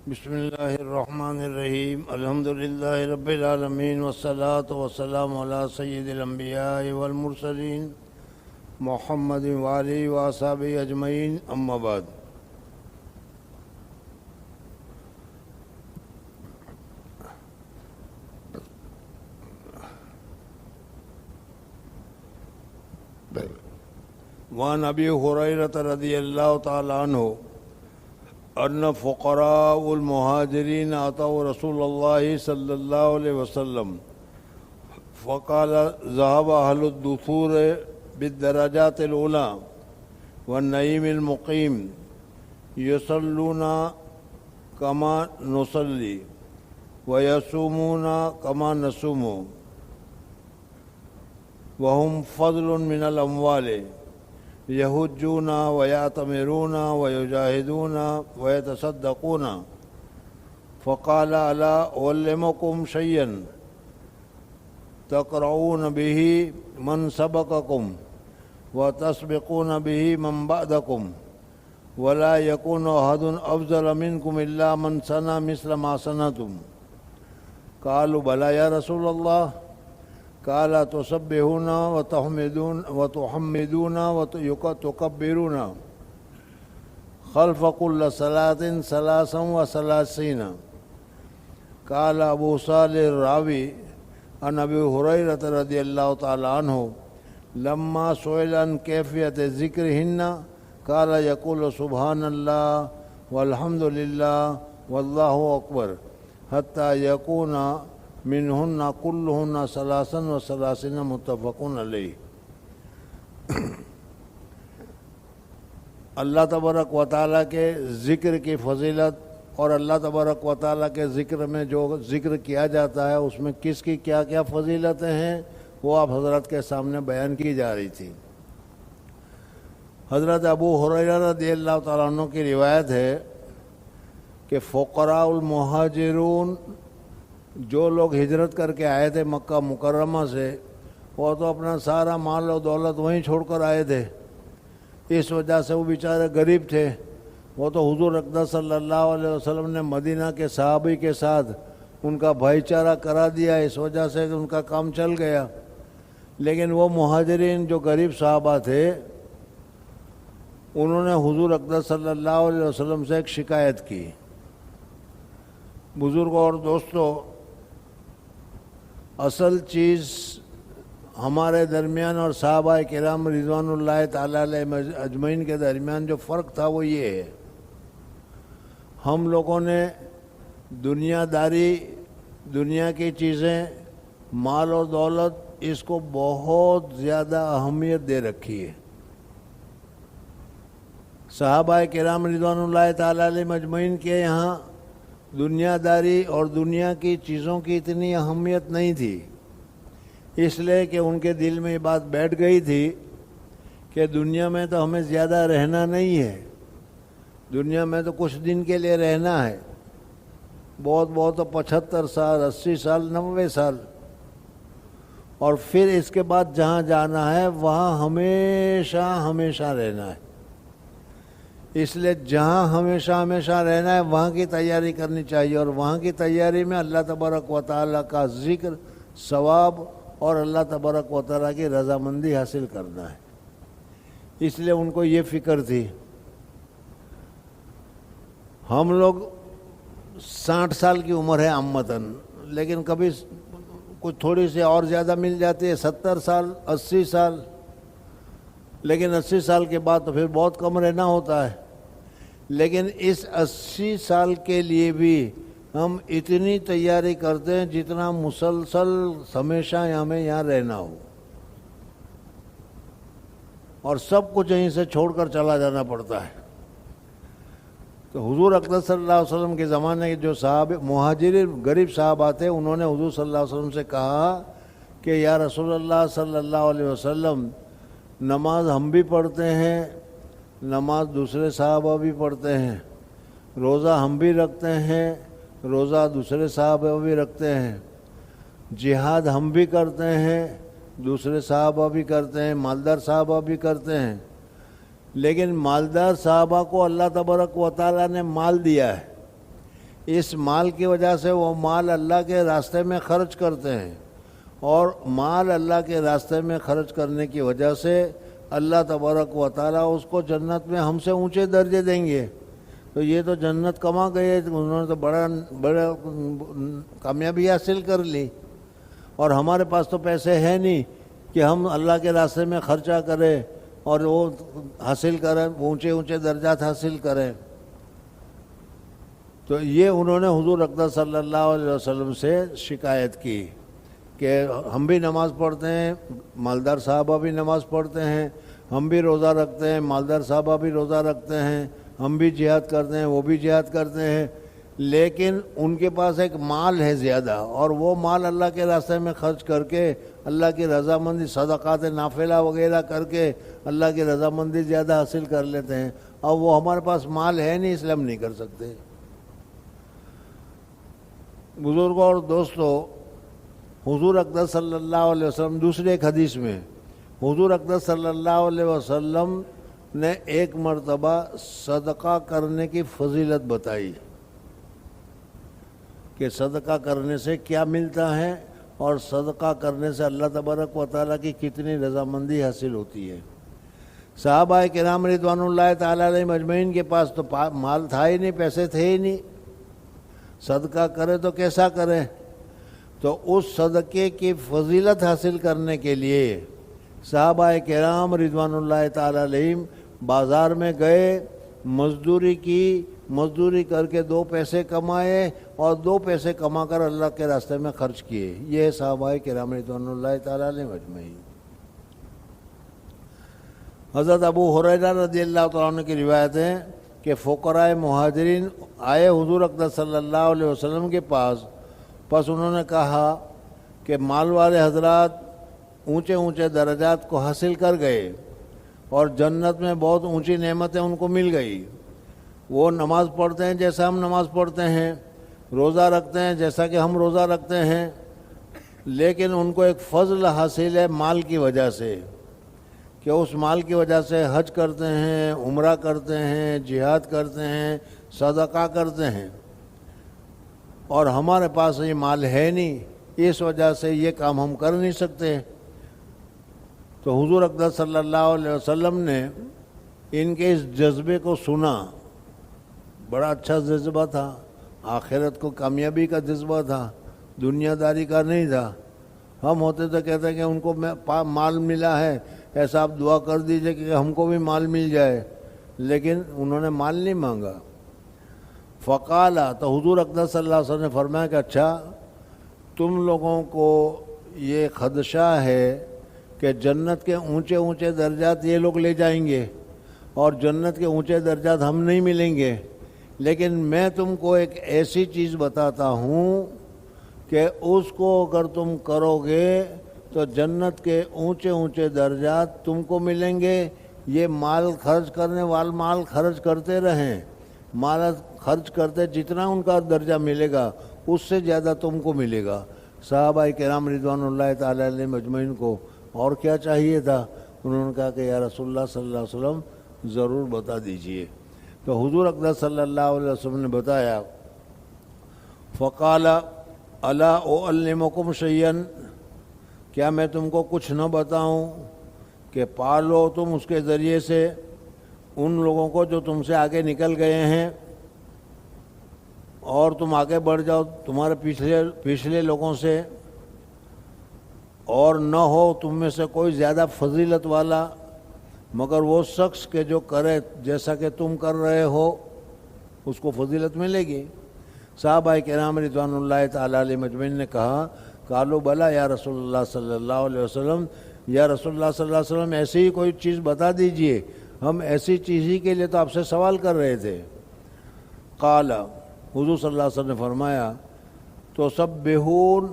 بسم اللہ الرحمن الرحیم الحمد للہ رب العالمین والصلاة والسلام علی سید الانبیاء والمرسلین محمد وآلہ واصحابہ اجمعین اما بعد۔ وعن ابی ہریرہ رضی اللہ تعالی عنہ ان فقراء المہاجرین اتوا رسول اللہ صلی اللہ علیہ وسلم فقال ذهب اہل الدثور بالدرجات الاولى والنعیم المقیم یصلون کما نصلی ویصومون کما نصوم وهم فضل من الاموال یحجون ویعتمرون ویجاہدون ویتصدقون فقال الا اعلمکم شیئا تقرؤون به من سبقکم وتسبقون به من بعدکم ولا یکون احد افضل منکم الا من صنع مثل ما صنعتم قالوا بلى یا رسول اللہ قال تسبحون وتحمدون وتكبرون خلف كل صلاة 33 قال ابو صالح الراوی عن ابی ہریرہ رضی اللہ تعالی عنہ لما سئل عن کیفیت ذکرہن قال یقول سبحان اللہ والحمد للہ واللہ اکبر حتی یکون منہن کلہن 33 متفقون علیہ۔ اللہ تبارک و تعالیٰ کے ذکر کی فضیلت اور اللہ تبارک و تعالیٰ کے ذکر میں جو ذکر کیا جاتا ہے اس میں کس کی کیا کیا فضیلتیں ہیں وہ آپ حضرت کے سامنے بیان کی جا رہی تھی۔ حضرت ابو ہریرہ رضی اللہ تعالیٰ عنہ کی روایت ہے کہ فقراء المہاجرون جو لوگ ہجرت کر کے آئے تھے مکہ مکرمہ سے وہ تو اپنا سارا مال و دولت وہیں چھوڑ کر آئے تھے، اس وجہ سے وہ بیچارے غریب تھے۔ وہ تو حضور اقدس صلی اللہ علیہ وسلم نے مدینہ کے صحابی کے ساتھ ان کا بھائی چارہ کرا دیا، اس وجہ سے ان کا کام چل گیا۔ لیکن وہ مہاجرین جو غریب صحابہ تھے انہوں نے حضور اقدس صلی اللہ علیہ وسلم سے ایک شکایت کی۔ بزرگوں اور دوستوں، اصل چیز ہمارے درمیان اور صحابہ کرام رضوان اللہ تعالی علیہ اجمعین کے درمیان جو فرق تھا وہ یہ ہے، ہم لوگوں نے دنیا داری، دنیا کی چیزیں، مال اور دولت اس کو بہت زیادہ اہمیت دے رکھی ہے۔ صحابہ کرام رضوان اللہ تعالی علیہ اجمعین کے یہاں دنیا داری اور دنیا کی چیزوں کی اتنی اہمیت نہیں تھی، اس لیے کہ ان کے دل میں یہ بات بیٹھ گئی تھی کہ دنیا میں تو ہمیں زیادہ رہنا نہیں ہے، دنیا میں تو کچھ دن کے لیے رہنا ہے، بہت بہت تو 75 سال 80 سال 90 سال، اور پھر اس کے بعد جہاں جانا ہے وہاں ہمیشہ ہمیشہ رہنا ہے۔ اس لیے جہاں ہمیشہ ہمیشہ رہنا ہے وہاں کی تیاری کرنی چاہیے، اور وہاں کی تیاری میں اللہ تبارک و تعالیٰ کا ذکر، ثواب اور اللہ تبارک و تعالیٰ کی رضامندی حاصل کرنا ہے۔ اس لیے ان کو یہ فکر تھی۔ ہم لوگ 60 سال کی عمر ہے عامةً، لیکن کبھی کچھ تھوڑی سی اور زیادہ مل جاتی ہے، 70 سال 80 سال، لیکن 80 سال کے بعد تو پھر بہت کم رہنا ہوتا ہے۔ لیکن اس 80 سال کے لیے بھی ہم اتنی تیاری کرتے ہیں جتنا مسلسل ہمیشہ ہمیں یہاں رہنا ہو، اور سب کچھ یہیں سے چھوڑ کر چلا جانا پڑتا ہے۔ تو حضور اقدس صلی اللہ علیہ وسلم کے زمانے کے جو مہاجرین غریب صحابہ تھے انہوں نے حضور صلی اللہ علیہ وسلم سے کہا کہ یا رسول اللہ صلی اللہ علیہ وسلم، نماز ہم بھی پڑھتے ہیں، نماز دوسرے صحابہ بھی پڑھتے ہیں، روزہ ہم بھی رکھتے ہیں، روزہ دوسرے صحابہ بھی رکھتے ہیں، جہاد ہم بھی کرتے ہیں، دوسرے صحابہ بھی کرتے ہیں، مالدار صحابہ بھی کرتے ہیں، لیکن مالدار صحابہ کو اللہ تبارک و تعالیٰ نے مال دیا ہے، اس مال کی وجہ سے وہ مال اللہ کے راستے میں خرچ کرتے ہیں، اور مال اللہ کے راستے میں خرچ کرنے کی وجہ سے اللہ تبارک و تعالیٰ اس کو جنت میں ہم سے اونچے درجے دیں گے۔ تو یہ تو جنت کما گئے، انہوں نے تو بڑا کامیابی حاصل کر لی، اور ہمارے پاس تو پیسے ہیں نہیں کہ ہم اللہ کے راستے میں خرچہ کریں اور وہ حاصل کریں، اونچے اونچے درجات حاصل کریں۔ تو یہ انہوں نے حضور اقدس صلی اللہ علیہ وسلم سے شکایت کی کہ ہم بھی نماز پڑھتے ہیں، مالدار صحابہ بھی نماز پڑھتے ہیں، ہم بھی روزہ رکھتے ہیں، مالدار صحابہ بھی روزہ رکھتے ہیں، ہم بھی جہاد کرتے ہیں، وہ بھی جہاد کرتے ہیں، لیکن ان کے پاس ایک مال ہے زیادہ، اور وہ مال اللہ کے راستے میں خرچ کر کے اللہ کی رضامندی، صدقات نافلہ وغیرہ کر کے اللہ کی رضامندی زیادہ حاصل کر لیتے ہیں۔ اب وہ ہمارے پاس مال ہے نہیں، اس لیے ہم نہیں کر سکتے۔ بزرگوں اور دوستو، حضور اقدس صلی اللہ علیہ وسلم دوسرے ایک حدیث میں حضور اقدس صلی اللہ علیہ وسلم نے ایک مرتبہ صدقہ کرنے کی فضیلت بتائی کہ صدقہ کرنے سے کیا ملتا ہے اور صدقہ کرنے سے اللہ تبارک و تعالیٰ کی کتنی رضامندی حاصل ہوتی ہے۔ صحابہ کرام رضوان اللہ تعالیٰ علیہ مجمعین کے پاس تو مال تھا ہی نہیں، پیسے تھے ہی نہیں، صدقہ کرے تو کیسا کرے؟ تو اس صدقے کی فضیلت حاصل کرنے کے لیے صحابہ کرام رضوان اللہ تعالیٰ علیہ بازار میں گئے، مزدوری کر کے 2 پیسے کمائے اور 2 پیسے کما کر اللہ کے راستے میں خرچ کیے۔ یہ صحابہ کرام رضوان اللہ تعالیٰ علیہ مجمعین۔ حضرت ابو ہریرہ رضی اللہ تعالیٰ عنہ کی روایت ہے کہ فقراء مہاجرین آئے حضور اقدس صلی اللہ علیہ وسلم کے پاس، پس انہوں نے کہا کہ مال والے حضرات اونچے اونچے درجات کو حاصل کر گئے اور جنت میں بہت اونچی نعمتیں ان کو مل گئی۔ وہ نماز پڑھتے ہیں جیسا ہم نماز پڑھتے ہیں، روزہ رکھتے ہیں جیسا کہ ہم روزہ رکھتے ہیں، لیکن ان کو ایک فضل حاصل ہے مال کی وجہ سے کہ اس مال کی وجہ سے حج کرتے ہیں، عمرہ کرتے ہیں، جہاد کرتے ہیں، صدقہ کرتے ہیں، اور ہمارے پاس یہ مال ہے نہیں، اس وجہ سے یہ کام ہم کر نہیں سکتے۔ تو حضور اقدس صلی اللہ علیہ وسلم نے ان کے اس جذبے کو سنا، بڑا اچھا جذبہ تھا، آخرت کو کامیابی کا جذبہ تھا، دنیا داری کا نہیں تھا۔ ہم ہوتے تو کہتے ہیں کہ ان کو مال ملا ہے، ایسا آپ دعا کر دیجئے کہ ہم کو بھی مال مل جائے، لیکن انہوں نے مال نہیں مانگا۔ فقالا، تو حضور اقدس صلی اللہ علیہ وسلم نے فرمایا کہ اچھا تم لوگوں کو یہ خدشہ ہے کہ جنت کے اونچے اونچے درجات یہ لوگ لے جائیں گے اور جنت کے اونچے درجات ہم نہیں ملیں گے، لیکن میں تم کو ایک ایسی چیز بتاتا ہوں کہ اس کو اگر تم کرو گے تو جنت کے اونچے اونچے درجات تم کو ملیں گے۔ یہ مال خرچ کرنے والے مال خرچ کرتے رہیں، مال خرچ کرتے جتنا ان کا درجہ ملے گا اس سے زیادہ تم کو ملے گا۔ صحابہ کرام رضوان اللہ تعالیٰ علیہ مجمعین کو اور کیا چاہیے تھا؟ انہوں نے کہا کہ یا رسول اللہ صلی اللہ علیہ وسلم ضرور بتا دیجئے۔ تو حضور اقدس صلی اللہ علیہ وسلم نے بتایا، فقال الا اعلمکم شیئا، کیا میں تم کو کچھ نہ بتاؤں کہ پالو تم اس کے ذریعے سے ان لوگوں کو جو تم سے آگے نکل گئے ہیں، اور تم آگے بڑھ جاؤ تمہارے پچھلے لوگوں سے، اور نہ ہو تم میں سے کوئی زیادہ فضیلت والا مگر وہ شخص کہ جو کرے جیسا کہ تم کر رہے ہو، اس کو فضیلت ملے گی۔ صحابہ کرام رضوان اللہ تعالیٰ علیہ مجمعین نے کہا، قالوا بلا یا رسول اللہ صلی اللہ علیہ وسلم، یا رسول اللہ صلی اللہ علیہ وسلم ایسی ہی کوئی چیز بتا دیجئے، ہم ایسی چیز ہی کے لیے تو آپ سے سوال کر رہے تھے۔ قال، حضور صلی اللہ علیہ وسلم نے فرمایا، تو سبحون،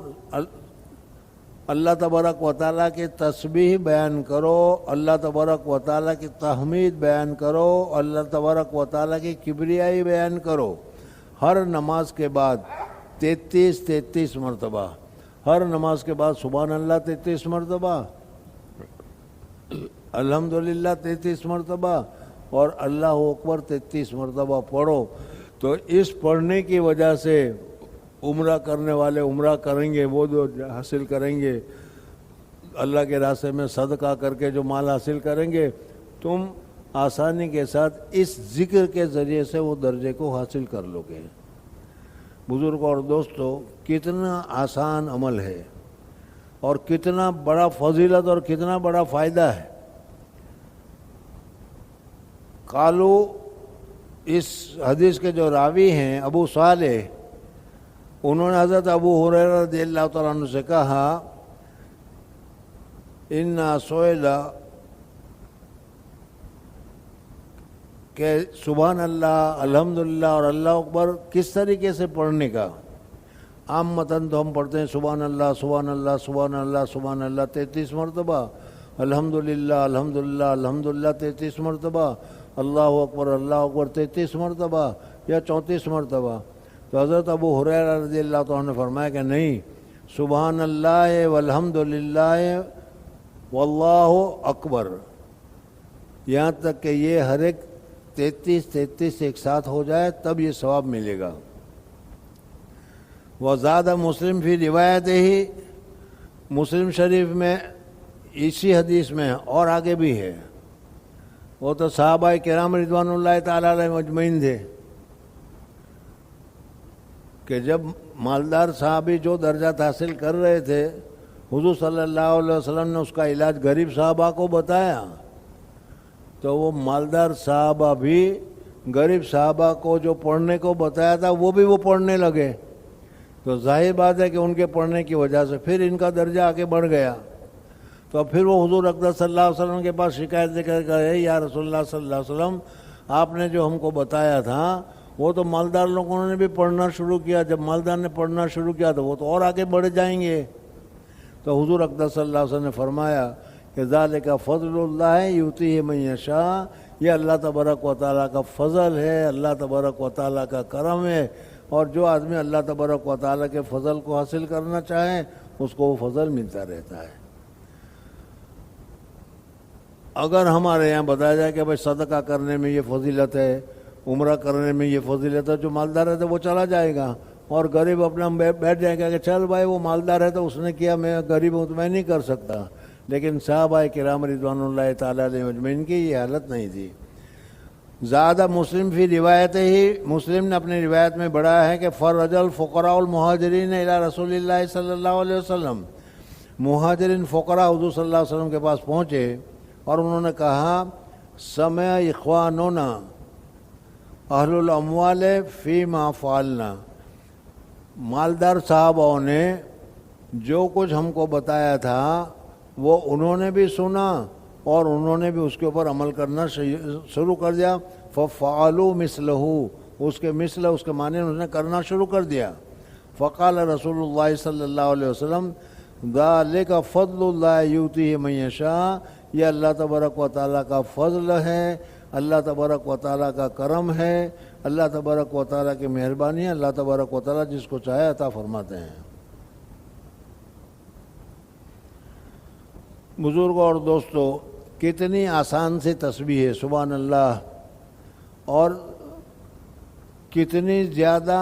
اللہ تبارک و تعالیٰ کی تسبیح بیان کرو، اللہ تبارک و تعالیٰ کی تحمید بیان کرو، اللہ تبارک و تعالیٰ کی کبریائی بیان کرو، ہر نماز کے بعد 33 مرتبہ، ہر نماز کے بعد سبحان اللہ 33 مرتبہ، الحمدللہ 33 مرتبہ، اور اللہ اکبر 33 مرتبہ پڑھو، تو اس پڑھنے کی وجہ سے عمرہ کرنے والے عمرہ کریں گے، وہ جو حاصل کریں گے اللہ کے راستے میں صدقہ کر کے جو مال حاصل کریں گے، تم آسانی کے ساتھ اس ذکر کے ذریعے سے وہ درجے کو حاصل کر لو گے۔ بزرگ اور دوستو، کتنا آسان عمل ہے اور کتنا بڑا فضیلت اور کتنا بڑا فائدہ ہے۔ قالو، اس حدیث کے جو راوی ہیں ابو صالح، انہوں نے حضرت ابو ہریرہ رضی اللہ تعالیٰ عنہ سے کہا، اِنَّا سُئِلَ، کہ سبحان اللہ، الحمدللہ اور اللہ اکبر کس طریقے سے پڑھنے کا۔ عامتاً تو ہم پڑھتے ہیں سبحان اللہ سبحان اللہ سبحان اللہ سبحان اللہ 33 مرتبہ، الحمدللہ الحمدللہ الحمدللہ 33 مرتبہ، اللہ اکبر 33 مرتبہ یا 34 مرتبہ۔ تو حضرت ابو ہریرہ رضی اللہ عنہ نے فرمایا کہ نہیں، سبحان اللہ والحمدللہ واللہ اکبر، یہاں تک کہ یہ ہر ایک 33 ایک ساتھ ہو جائے تب یہ ثواب ملے گا۔ وزادہ مسلم فی روایت ہی، مسلم شریف میں اسی حدیث میں اور آگے بھی ہے، وہ تو صحابہ کرام رضوان اللہ تعالیٰ علیہ مجمعین تھے کہ جب مالدار صحابی جو درجات حاصل کر رہے تھے، حضور صلی اللہ علیہ وسلم نے اس کا علاج غریب صحابہ کو بتایا، تو وہ مالدار صحابہ بھی غریب صحابہ کو جو پڑھنے کو بتایا تھا وہ پڑھنے لگے، تو ظاہر بات ہے کہ ان کے پڑھنے کی وجہ سے پھر ان کا درجہ آگے بڑھ گیا۔ تو پھر وہ حضور اقدس صلی اللہ علیہ وسلم کے پاس شکایت لے کر گئے، یا رسول اللہ صلی اللہ علیہ وسلم، آپ نے جو ہم کو بتایا تھا وہ تو مالدار لوگوں نے بھی پڑھنا شروع کیا، جب مالدار نے پڑھنا شروع کیا تو وہ تو اور آگے بڑھ جائیں گے۔ تو حضور اقدس صلی اللہ علیہ وسلم نے فرمایا کہ ذالک فضل اللہ یؤتیہ من یشاء، یہ اللہ تبارک و تعالیٰ کا فضل ہے، اللہ تبارک و تعالیٰ کا کرم ہے، اور جو آدمی اللہ تبارک و تعالیٰ کے فضل کو حاصل کرنا چاہے اس کو وہ فضل ملتا رہتا ہے۔ اگر ہمارے یہاں بتایا جائے کہ بھائی صدقہ کرنے میں یہ فضیلت ہے، عمرہ کرنے میں یہ فضیلت ہے، جو مالدار ہے تو وہ چلا جائے گا، اور غریب اپنا بیٹھ جائے گا کہ چل بھائی وہ مالدار ہے تو اس نے کیا، میں غریب ہوں تو میں نہیں کر سکتا۔ لیکن صحابہ کرام رضوان اللہ تعالیٰ علیہ مجمعین کی یہ حالت نہیں تھی۔ زیادہ مسلم فی روایت ہی، مسلم نے اپنی روایت میں بڑھایا ہے کہ فرج الفقراء المہاجرین الی رسول اللہ صلی اللہ علیہ وسلم، مہاجرین فقراء حضور صلی اللہ علیہ وسلم کے پاس پہنچے اور انہوں نے کہا، سمع اخواننا اہل الاموال فیما فعلنا، مالدار صحابوں نے جو کچھ ہم کو بتایا تھا وہ انہوں نے بھی سنا اور انہوں نے بھی اس کے اوپر عمل کرنا شروع کر دیا۔ ففعلوا مثلہ، اس کے مثل، اس کے معنی انہوں نے کرنا شروع کر دیا۔ فقال رسول اللہ صلی اللہ علیہ وسلم، ذالک فضل اللہ یؤتیہ من یشاء، یہ اللہ تبارک و تعالیٰ کا فضل ہے، اللہ تبارک و تعالیٰ کا کرم ہے، اللہ تبارک و تعالیٰ کی مہربانی ہے، اللہ تبارک و تعالیٰ جس کو چاہے عطا فرماتے ہیں۔ بزرگوں اور دوستو، کتنی آسان سی تسبیح ہے سبحان اللہ، اور کتنی زیادہ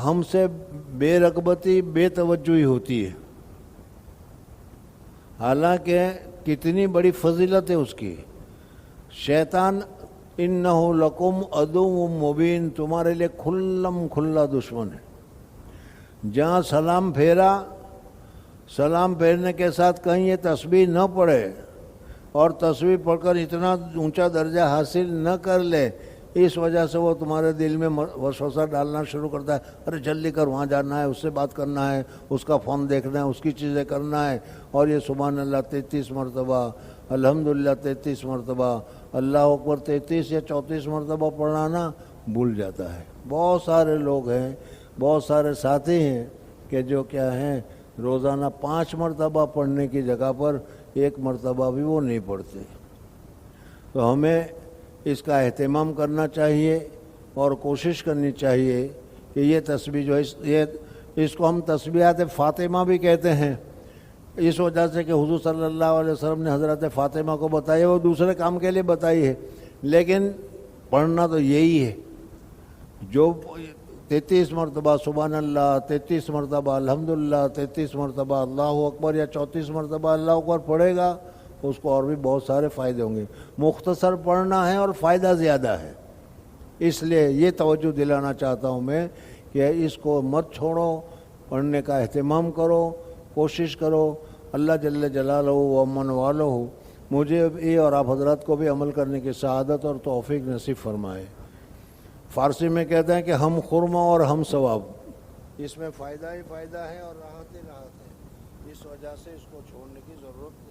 ہم سے بے رغبتی، بے توجہی ہوتی ہے، حالانکہ کتنی بڑی فضیلت ہے اس کی۔ شیطان انہ لکم عدو مبین، تمہارے لیے کھلم کھلا دشمن ہے۔ جہاں سلام پھیرا، سلام پھیرنے کے ساتھ کہیں یہ تسبیح نہ پڑھے اور تسبیح پڑھ کر اتنا اونچا درجہ حاصل نہ کر لے، اس وجہ سے وہ تمہارے دل میں وسوسہ ڈالنا شروع کرتا ہے، ارے جلدی کر وہاں جانا ہے، اس سے بات کرنا ہے، اس کا فون دیکھنا ہے، اس کی چیزیں کرنا ہے، اور یہ سبحان اللہ 33 مرتبہ، الحمدللہ 33 مرتبہ، اللہ اکبر 33 یا 34 مرتبہ پڑھانا بھول جاتا ہے۔ بہت سارے لوگ ہیں، بہت سارے ساتھی ہیں کہ جو کیا ہیں، روزانہ 5 مرتبہ پڑھنے کی جگہ پر 1 مرتبہ بھی وہ نہیں پڑھتے۔ تو ہمیں اس کا اہتمام کرنا چاہیے اور کوشش کرنی چاہیے کہ یہ تسبیح جو ہے، اس کو ہم تسبیحات فاطمہ بھی کہتے ہیں، اس وجہ سے کہ حضور صلی اللہ علیہ وسلم نے حضرت فاطمہ کو بتائی ہے، وہ دوسرے کام کے لیے بتائی ہے، لیکن پڑھنا تو یہی ہے۔ جو 33 مرتبہ سبحان اللہ، 33 مرتبہ الحمدللہ، 33 مرتبہ اللہ اکبر یا 34 مرتبہ اللہ اکبر پڑھے گا اس کو اور بھی بہت سارے فائدے ہوں گے۔ مختصر پڑھنا ہے اور فائدہ زیادہ ہے، اس لیے یہ توجہ دلانا چاہتا ہوں میں کہ اس کو مت چھوڑو، پڑھنے کا اہتمام کرو، کوشش کرو۔ اللہ جل جلالہ و امن والہ مجھے بھی اور آپ حضرات کو بھی عمل کرنے کی سعادت اور توفیق نصیب فرمائے۔ فارسی میں کہتے ہیں کہ ہم خرما اور ہم ثواب، اس میں فائدہ ہی فائدہ ہے اور راحت ہی راحت ہے، اس وجہ سے اس کو چھوڑنے کی ضرورت